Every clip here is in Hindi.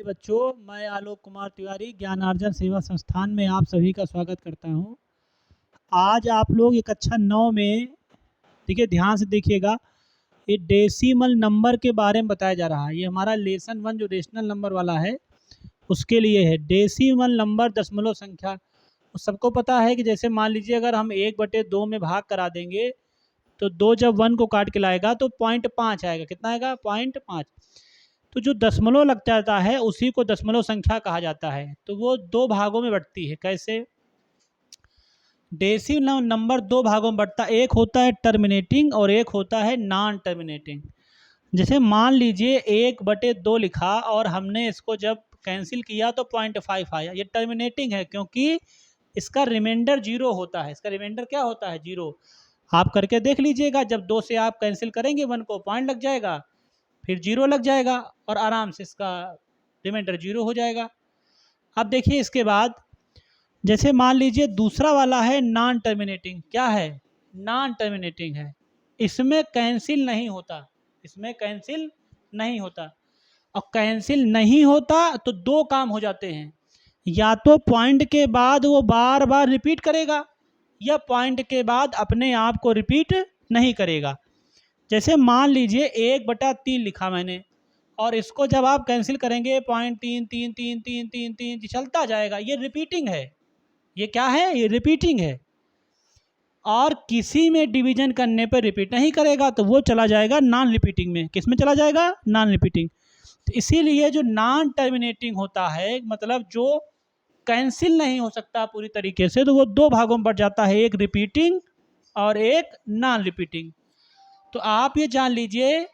बच्चों, मैं आलोक कुमार तिवारी ज्ञानार्जन सेवा संस्थान में आप सभी का स्वागत करता हूं। आज आप लोग एक कक्षा 9 में देखिए, ध्यान से देखिएगा। ये डेसिमल नंबर के बारे में बताया जा रहा है। ये हमारा लेसन 1 जो रेशनल नंबर वाला है उसके लिए है। डेसिमल नंबर दशमलव संख्या। तो सबको पता है कि जैसे मान लीजिए अगर हम 1/2 में भाग करा देंगे तो 2 जब 1 को काट के लाएगा तो 0.5 आएगा। कितना आएगा? 0.5। तो जो दशमलव लग जाता है उसी को दशमलव संख्या कहा जाता है। तो वो 2 भागों में बँटती है। कैसे? डेसिमल नंबर 2 भागों में बँटता है। एक होता है टर्मिनेटिंग और एक होता है नॉन टर्मिनेटिंग। जैसे मान लीजिए 1/2 लिखा और हमने इसको जब कैंसिल किया तो 0.5 आया। ये टर्मिनेटिंग है क्योंकि इसका रिमाइंडर 0 होता है। इसका रिमाइंडर क्या होता है? 0। आप करके देख लीजिएगा। जब 2 से आप कैंसिल करेंगे 1 को, पॉइंट लग जाएगा, फिर 0 लग जाएगा और आराम से इसका रिमाइंडर 0 हो जाएगा। अब देखिए इसके बाद जैसे मान लीजिए दूसरा वाला है नॉन टर्मिनेटिंग। क्या है? नॉन टर्मिनेटिंग है। इसमें कैंसिल नहीं होता। इसमें कैंसिल नहीं होता। और कैंसिल नहीं होता तो 2 काम हो जाते हैं। या तो पॉइंट के बाद वो बार बार रिपीट करेगा या पॉइंट के बाद अपने आप को रिपीट नहीं करेगा। जैसे मान लीजिए 1/3 लिखा मैंने और इसको जब आप कैंसिल करेंगे 0.3 3 3 3 3 3 चलता जाएगा। ये रिपीटिंग है। ये क्या है? ये रिपीटिंग है। और किसी में डिवीजन करने पर रिपीट नहीं करेगा तो वो चला जाएगा नॉन रिपीटिंग में। किस में चला जाएगा? Non repeating. तो इसीलिए जो नॉन टर्मिनेटिंग होता है, मतलब जो कैंसिल नहीं हो सकता पूरी तरीके से, तो वो 2 भागों में बढ़ जाता है, एक रिपीटिंग और एक नॉन रिपीटिंग। तो आप ये जान लीजिए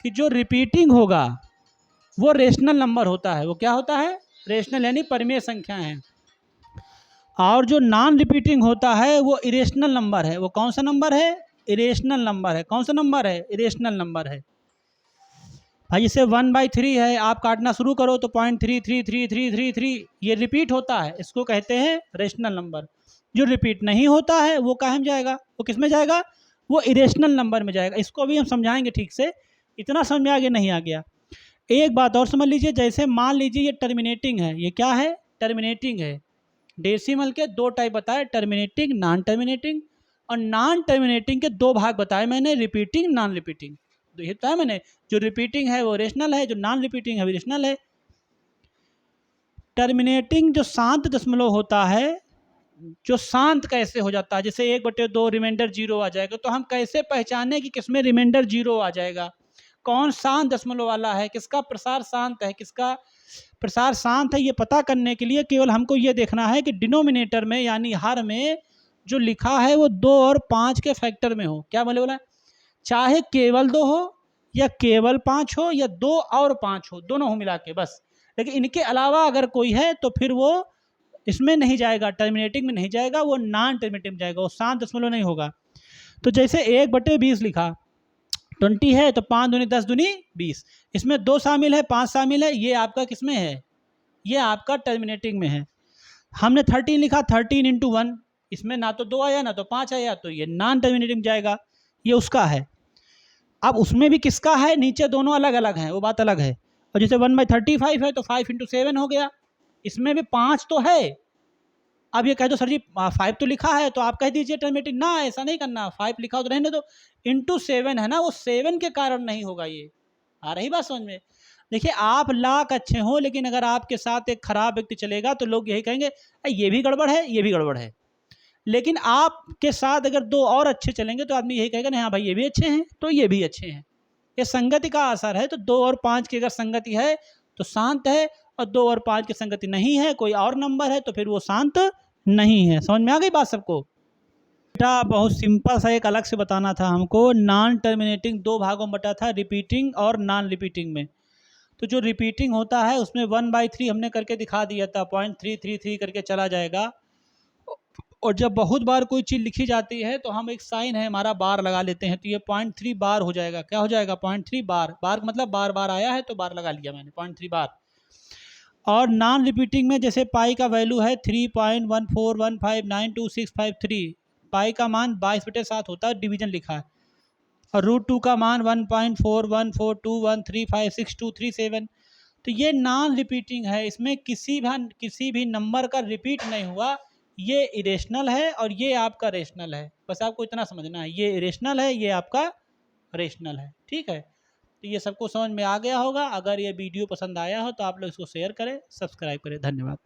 कि जो रिपीटिंग होगा वो रेशनल नंबर होता है। वो क्या होता है? रेशनल, यानी परिमेय संख्या है। और जो नॉन रिपीटिंग होता है वो इरेशनल नंबर है। वो कौन सा नंबर है? इरेशनल नंबर है। कौन सा नंबर है? इरेशनल नंबर है। भाई जैसे 1/3 है, आप काटना शुरू करो तो 0.33333 ये रिपीट होता है। इसको कहते हैं रेशनल नंबर। जो रिपीट नहीं होता है वो कहाँ में जाएगा? वो किस में जाएगा? वो इरेशनल नंबर में जाएगा। इसको भी हम समझाएंगे ठीक से। इतना समझ में आगे नहीं आ गया। एक बात और समझ लीजिए। जैसे मान लीजिए ये टर्मिनेटिंग है। ये क्या है? टर्मिनेटिंग है। डेसिमल के 2 टाइप बताए, टर्मिनेटिंग, नॉन टर्मिनेटिंग। और नॉन टर्मिनेटिंग के 2 भाग बताए मैंने, रिपीटिंग, नॉन रिपीटिंग। तो ये बताया मैंने, जो रिपीटिंग है वो रेशनल है, जो नॉन रिपीटिंग है वो रेशनल है। टर्मिनेटिंग जो शांत दशमलव होता है, जो शांत कैसे हो जाता है, जैसे 1/2 रिमाइंडर 0 आ जाएगा, तो हम कैसे पहचाने कि किसमें रिमाइंडर 0 आ जाएगा? कौन शांत दशमलव वाला है, किसका प्रसार शांत है, किसका प्रसार शांत है? ये पता करने के लिए केवल हमको ये देखना है कि डिनोमिनेटर में यानी हर में जो लिखा है वो 2 और 5 के फैक्टर में हो। क्या बोले बोला? चाहे केवल 2 हो या केवल 5 हो या 2 और 5 हो, दोनों हो मिला के बस। लेकिन इनके अलावा अगर कोई है तो फिर वो इसमें नहीं जाएगा, टर्मिनेटिंग में नहीं जाएगा, वो नॉन टर्मिनेटिंग में जाएगा। वो शांत दशमलव नहीं होगा। तो जैसे 1/20 लिखा, 20 है तो 5 दूनी 10 दूनी 20। इसमें 2 शामिल है, 5 शामिल है। ये आपका किस में है? ये आपका टर्मिनेटिंग में है। हमने 13 लिखा, 13 इंटू 1, इसमें ना तो 2 आया ना तो 5 आया, तो ये नॉन टर्मिनेटिंग जाएगा। ये उसका है। अब उसमें भी किसका है? नीचे दोनों अलग अलग हैं, वो बात अलग है। और जैसे 1/35 है तो 5 इंटू 7 हो गया। इसमें भी 5 तो है। अब ये कह दो सर जी 5 तो लिखा है, तो आप कह दीजिए टर्मिनेटिंग। ना, ऐसा नहीं करना। 5 लिखा हो तो रहने दो। इंटू 7 है ना, वो 7 के कारण नहीं होगा। ये आ रही बात समझ में? देखिए, आप लाख अच्छे हो लेकिन अगर आपके साथ एक खराब व्यक्ति चलेगा तो लोग यही कहेंगे ये भी गड़बड़ है, ये भी गड़बड़ है। लेकिन आपके साथ अगर 2 और अच्छे चलेंगे तो आदमी यही कहेगा नहीं हाँ भाई ये भी अच्छे हैं तो ये भी अच्छे हैं। ये संगति का असर है। तो 2 और 5 की अगर संगति है तो शांत है, और 2 और 5 की संगति नहीं है, कोई और नंबर है, तो फिर वो शांत नहीं है। समझ में आ गई बात सबको? बेटा बहुत सिंपल सा एक अलग से बताना था हमको। नॉन टर्मिनेटिंग 2 भागों में बटा था, रिपीटिंग और नॉन रिपीटिंग में। तो जो रिपीटिंग होता है उसमें 1/3 हमने करके दिखा दिया था, 0.333 करके चला जाएगा। और जब बहुत बार कोई चीज़ लिखी जाती है तो हम एक साइन है हमारा बार लगा लेते हैं, तो ये 0.3 बार हो जाएगा। क्या हो जाएगा? 0.3 बार। बार मतलब बार बार आया है तो बार लगा लिया मैंने, 0.3 बार। और नॉन रिपीटिंग में जैसे पाई का वैल्यू है 3.141592653। पाई का मान 22/7 होता है, डिवीजन लिखा है। और √2 का मान 1.4142135623 7। तो ये नॉन रिपीटिंग है, इसमें किसी भी नंबर का रिपीट नहीं हुआ, ये इरेशनल है और ये आपका रेशनल है। बस आपको इतना समझना है, ये इरेशनल है, ये आपका रेशनल है। ठीक है, तो ये सबको समझ में आ गया होगा। अगर ये वीडियो पसंद आया हो तो आप लोग इसको शेयर करें, सब्सक्राइब करें। धन्यवाद।